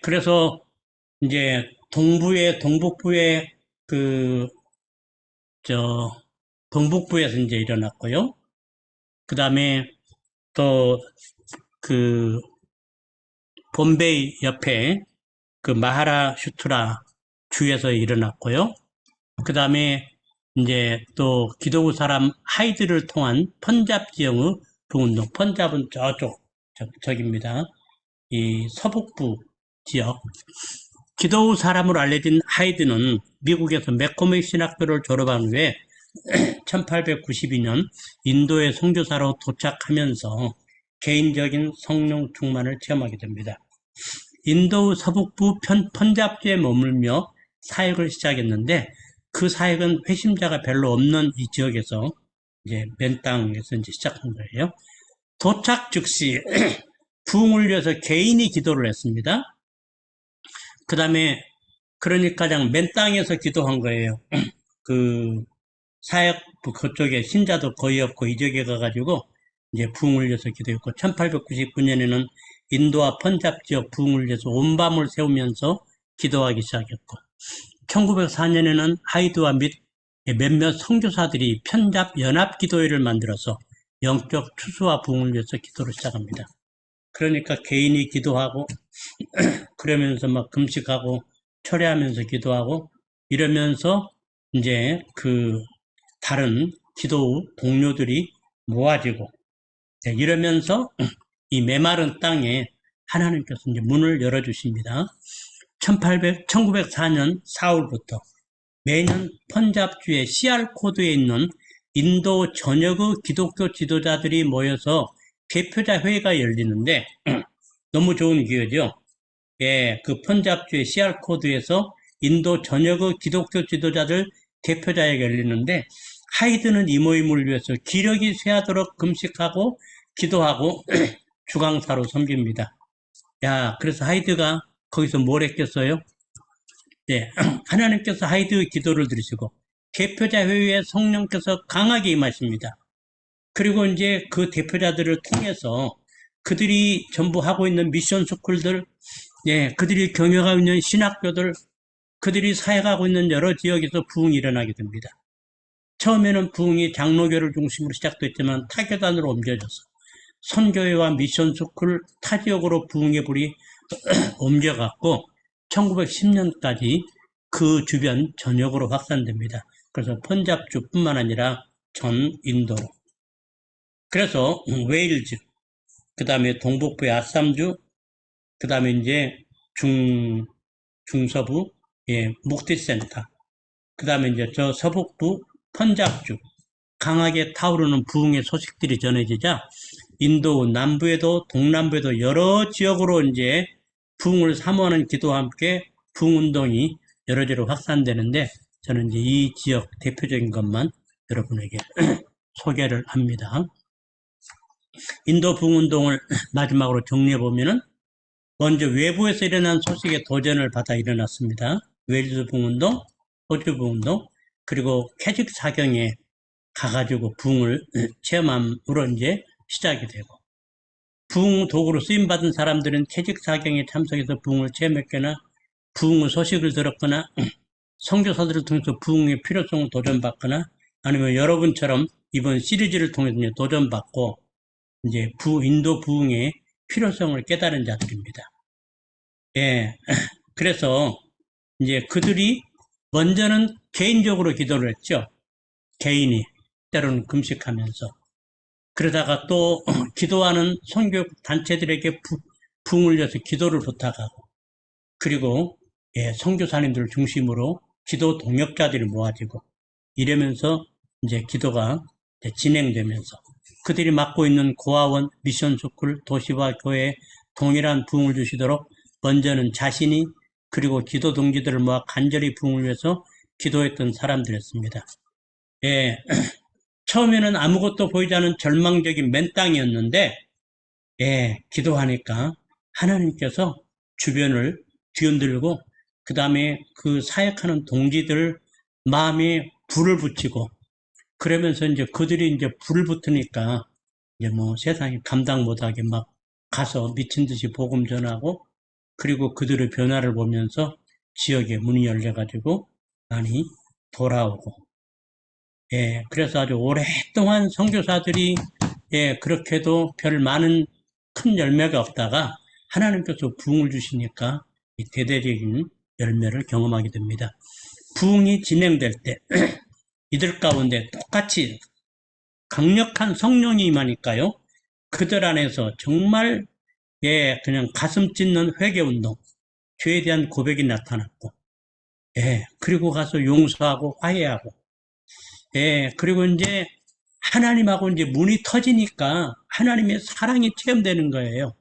[SPEAKER 1] 그래서 이제 동북부에 동북부에서 이제 일어났고요. 그 다음에 또 bombayi 옆에 그 마하라슈트라 주에서 일어났고요. 그 다음에 이제 또 기도구 사람 하이드를 통한 펀잡 지역의 부운동, 펀잡은 저기입니다. 이 서북부 지역. 기도우 사람으로 알려진 하이드는 미국에서 맥코메이 신학교를 졸업한 후에 1892년 인도의 선교사로 도착하면서 개인적인 성령 충만을 체험하게 됩니다. 인도 서북부 펀잡주에 머물며 사역을 시작했는데 그 사역은 회심자가 별로 없는 이 지역에서 이제 맨 땅에서 이제 시작한 거예요. 도착 즉시 부흥을 위해서 개인이 기도를 했습니다. 그 다음에 그러니까 그냥 맨 땅에서 기도한 거예요. 그 사역 그쪽에 신자도 거의 없고 이 지역에 가가지고 이제 부흥을 위해서 기도했고 1899년에는 인도와 펀잡 지역 부흥을 위해서 온 밤을 세우면서 기도하기 시작했고 1904년에는 하이드와 및 몇몇 선교사들이 편잡 연합 기도회를 만들어서 영적 추수와 부흥을 위해서 기도를 시작합니다. 그러니까 개인이 기도하고 그러면서 막 금식하고 철회하면서 기도하고 이러면서 이제 그 다른 기도 동료들이 모아지고 이러면서 이 메마른 땅에 하나님께서 이제 문을 열어주십니다. 1904년 4월부터 매년 펀잡주의 시알코드에 있는 인도 전역의 기독교 지도자들이 모여서 대표자 회의가 열리는데 너무 좋은 기회죠. 그 펀잡주의 시알코드에서 인도 전역의 기독교 지도자들 대표자회가 열리는데 하이드는 이 모임을 위해서 기력이 쇠하도록 금식하고 기도하고 주강사로 섬깁니다. 그래서 하이드가 거기서 뭘 했겠어요? 하나님께서 하이드의 기도를 들으시고 대표자 회의에 성령께서 강하게 임하십니다. 그리고 이제 그 대표자들을 통해서 그들이 전부 하고 있는 미션 스쿨들, 그들이 경영하고 있는 신학교들, 그들이 사역하고 있는 여러 지역에서 부흥이 일어나게 됩니다. 처음에는 부흥이 장로교를 중심으로 시작됐지만 타교단으로 옮겨져서 선교회와 미션 스쿨 타 지역으로 부흥의 불이 옮겨갔고 1910년까지 그 주변 전역으로 확산됩니다. 그래서 펀잡주뿐만 아니라 전 인도로. 그래서 웨일즈, 그 다음에 동북부의 아삼주, 그 다음에 이제 중서부, 묵디센터, 그 다음에 이제 저 서북부 펀잡주, 강하게 타오르는 부흥의 소식들이 전해지자 인도 남부에도 동남부에도 여러 지역으로 이제 부흥을 사모하는 기도와 함께 부흥운동이 여러 지로 확산되는데 저는 이제 이 지역 대표적인 것만 여러분에게 소개를 합니다. 인도 부흥운동을 마지막으로 정리해보면은 먼저 외부에서 일어난 소식에 도전을 받아 일어났습니다. 웨일즈 부흥운동, 호주 부흥운동, 그리고 캐직 사경에 가가지고 부흥을 체험함으로 이제 시작이 되고, 부흥 도구로 쓰임받은 사람들은 캐직 사경에 참석해서 부흥을 체험했거나 부흥의 소식을 들었거나 선교사들을 통해서 부흥의 필요성을 도전받거나 아니면 여러분처럼 이번 시리즈를 통해서 이제 도전받고 이제 인도 부흥의 필요성을 깨달은 자들입니다. 예. 그래서 이제 그들이 먼저는 개인적으로 기도를 했죠. 개인이 때로는 금식하면서 그러다가 또 기도하는 선교 단체들에게 부흥을 위해서 기도를 부탁하고 그리고 선교사님들을 중심으로 기도 동역자들이 모아지고 이러면서 이제 기도가 진행되면서 그들이 맡고 있는 고아원, 미션스쿨, 도시와 교회에 동일한 부흥을 주시도록 먼저는 자신이 그리고 기도 동지들을 모아 간절히 부흥을 위해서 기도했던 사람들이었습니다. 예, 처음에는 아무것도 보이지 않은 절망적인 맨 땅이었는데 기도하니까 하나님께서 주변을 뒤흔들고 그 다음에 그 사역하는 동지들 마음에 불을 붙이고 그러면서 이제 그들이 이제 불을 붙으니까 이제 뭐 세상이 감당 못하게 막 가서 미친 듯이 복음 전하고 그리고 그들의 변화를 보면서 지역에 문이 열려가지고 많이 돌아오고 그래서 아주 오랫동안 선교사들이 그렇게도 별 많은 큰 열매가 없다가 하나님께서 부흥을 주시니까 대대적인 열매를 경험하게 됩니다. 부흥이 진행될 때 이들 가운데 똑같이 강력한 성령이 임하니까요. 그들 안에서 정말 그냥 가슴 찢는 회개운동, 죄에 대한 고백이 나타났고 그리고 가서 용서하고 화해하고 그리고 이제 하나님하고 이제 문이 터지니까 하나님의 사랑이 체험되는 거예요.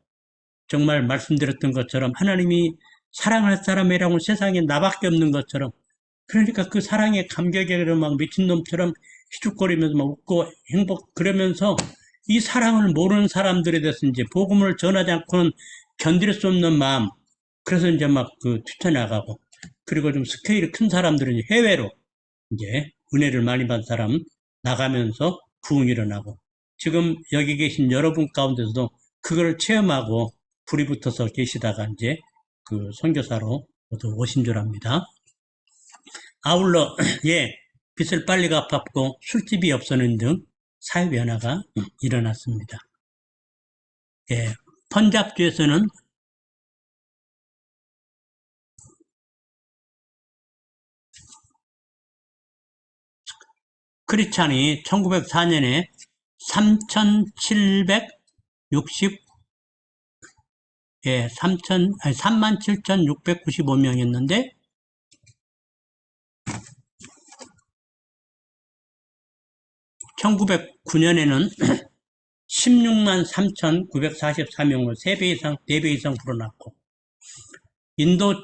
[SPEAKER 1] 정말 말씀드렸던 것처럼 하나님이 사랑할 사람이라고 세상에 나밖에 없는 것처럼 그러니까 그 사랑의 감격에 막 미친놈처럼 희죽거리면서 막 웃고 행복 그러면서 이 사랑을 모르는 사람들에 대해서 이제 복음을 전하지 않고는 견딜 수 없는 마음 그래서 이제 막 그 튀쳐나가고 그리고 좀 스케일이 큰 사람들은 해외로 이제 은혜를 많이 받은 사람 나가면서 부흥이 일어나고 지금 여기 계신 여러분 가운데서도 그걸 체험하고 불이 붙어서 계시다가 이제 그 선교사로 모두 오신 줄 압니다. 아울러 빚을 빨리 갚았고 술집이 없어는 등 사회 변화가 일어났습니다. 펀잡주에서는 크리스찬이 1904년에 37,695명이었는데 1909년에는 16만 3,944명으로 4배 이상 불어났고 인도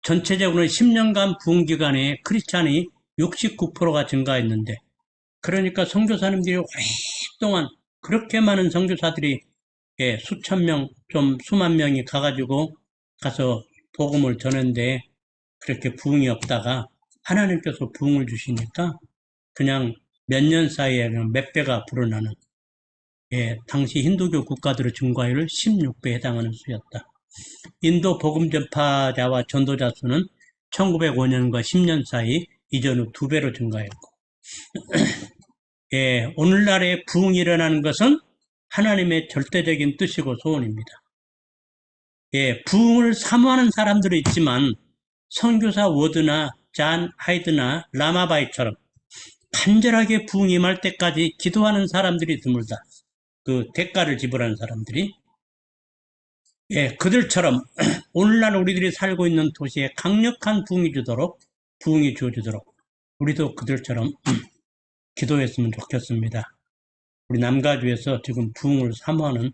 [SPEAKER 1] 전체적으로 10년간 부흥 기간에 크리스찬이 69%가 증가했는데 그러니까 선교사님들이 오랫동안 그렇게 많은 선교사들이 수천 명, 좀 수만 명이 가가지고 가서 복음을 전했는데 그렇게 부흥이 없다가 하나님께서 부흥을 주시니까 그냥 몇 년 사이에 몇 배가 불어나는 당시 힌두교 국가들의 증가율 16배에 해당하는 수였다. 인도 복음 전파자와 전도자 수는 1905년과 10년 사이 이전 후 2배로 증가했고, 예, 오늘날의 부흥이 일어나는 것은 하나님의 절대적인 뜻이고 소원입니다. 예, 부흥을 사모하는 사람들이 있지만 선교사 워드나 잔 하이드나 라마바이처럼 간절하게 부흥이 임할 때까지 기도하는 사람들이 드물다. 그 대가를 지불하는 사람들이. 예, 그들처럼 오늘날 우리들이 살고 있는 도시에 강력한 부흥이 주어지도록 우리도 그들처럼 기도했으면 좋겠습니다. 우리 남가주에서 지금 부흥을 사모하는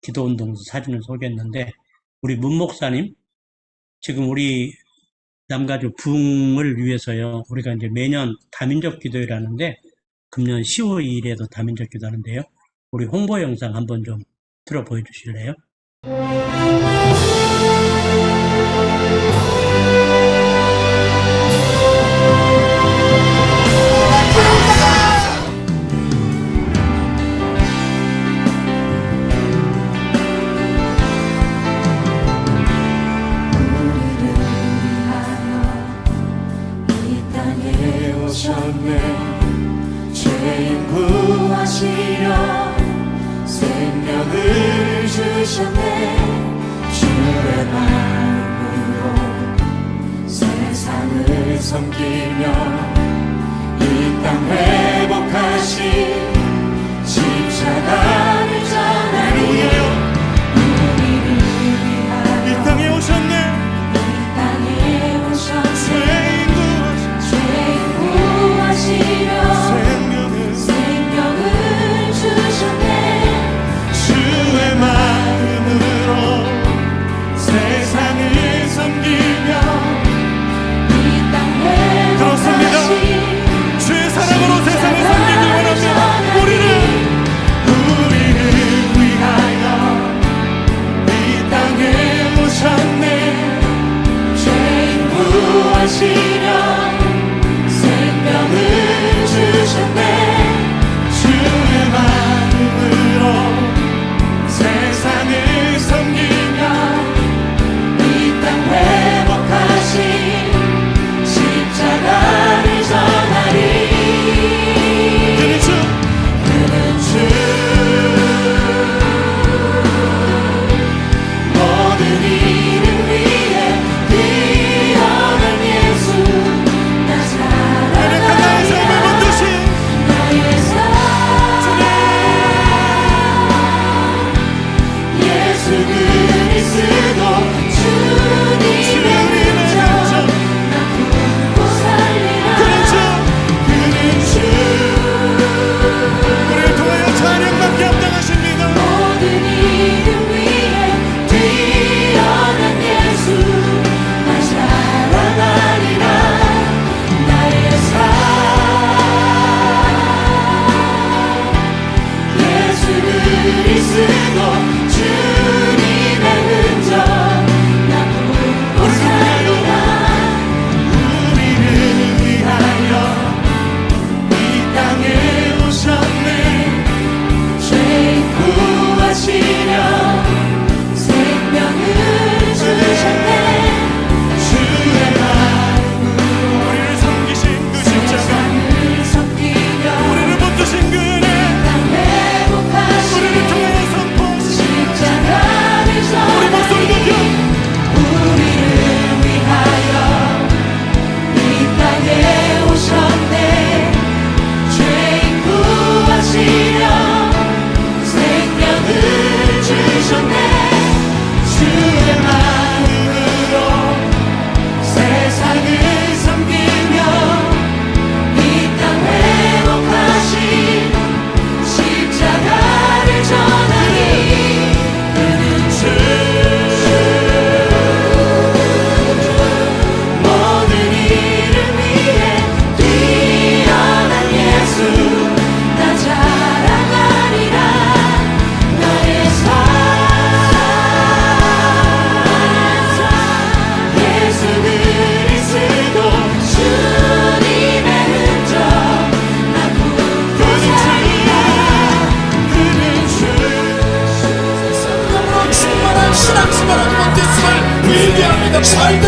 [SPEAKER 1] 기도운동 사진을 소개했는데, 우리 문 목사님, 지금 우리 남가주 부흥을 위해서요, 우리가 이제 매년 다민족 기도회를 하는데, 금년 10월 2일에도 다민족 기도하는데요, 우리 홍보 영상 한번 좀 들어 보여주실래요?
[SPEAKER 2] 죄인 구하시려 생명을 주셨네. 주의 마음으로 세상을 섬기며 이 땅 회복하신 십자가를 전하리. 우리를 위하여 이 땅에 오셨네. 죄인 구하시려 생명을 주셨네. 주의 마음으로 세상을 섬기며 이 땅 회복하신 주의 사랑으로 세상을 섬기길 원하며 우리를 위하여 이 땅에 오셨네. 죄인 구하시려 생명을 주셨네. 주의 마음으로 세상을 섬기며 이 땅 회복하신 십자가를 전하리. 그는 주 모든 일을 위해 뛰어난 예수.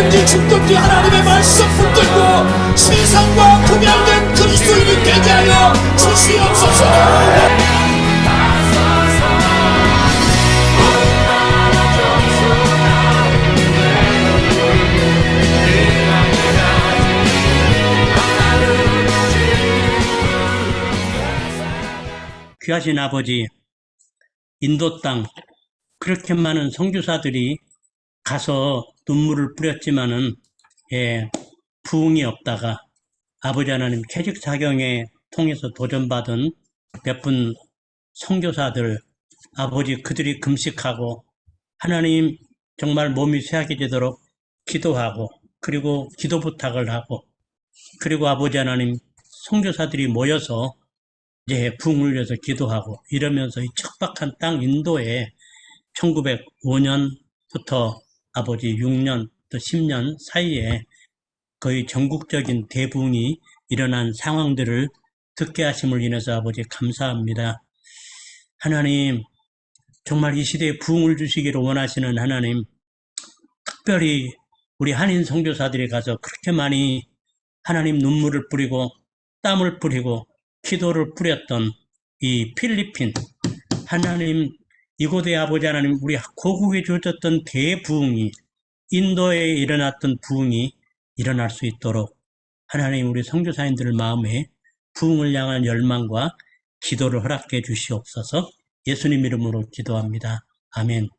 [SPEAKER 3] 언제든지 죽던 뒤 하나님의 말씀 붙들고 세상과 구별된 그리스도인이 되게 하여 주시옵소서.
[SPEAKER 1] 귀하신 아버지, 인도 땅 그렇게 많은 선교사들이 가서 눈물을 뿌렸지만은 부흥이 없다가 아버지 하나님 캐직사경에 통해서 도전받은 몇 분 선교사들, 아버지 그들이 금식하고 하나님 정말 몸이 쇠약해지도록 기도하고 그리고 기도 부탁을 하고 그리고 아버지 하나님 선교사들이 모여서 이제 부흥을 위해서 기도하고 이러면서 이 척박한 땅 인도에 1905년부터 아버지 6년 또 10년 사이에 거의 전국적인 대부흥이 일어난 상황들을 듣게 하심을 인해서 아버지 감사합니다. 하나님 정말 이 시대에 부흥을 주시기를 원하시는 하나님, 특별히 우리 한인 선교사들이 가서 그렇게 많이 하나님 눈물을 뿌리고 땀을 뿌리고 기도를 뿌렸던 이 필리핀, 하나님 이곳에 아버지 하나님 우리 고국에 주어졌던 대부흥이, 인도에 일어났던 부흥이 일어날 수 있도록 하나님 우리 선교사님들 마음에 부흥을 향한 열망과 기도를 허락해 주시옵소서. 예수님 이름으로 기도합니다. 아멘.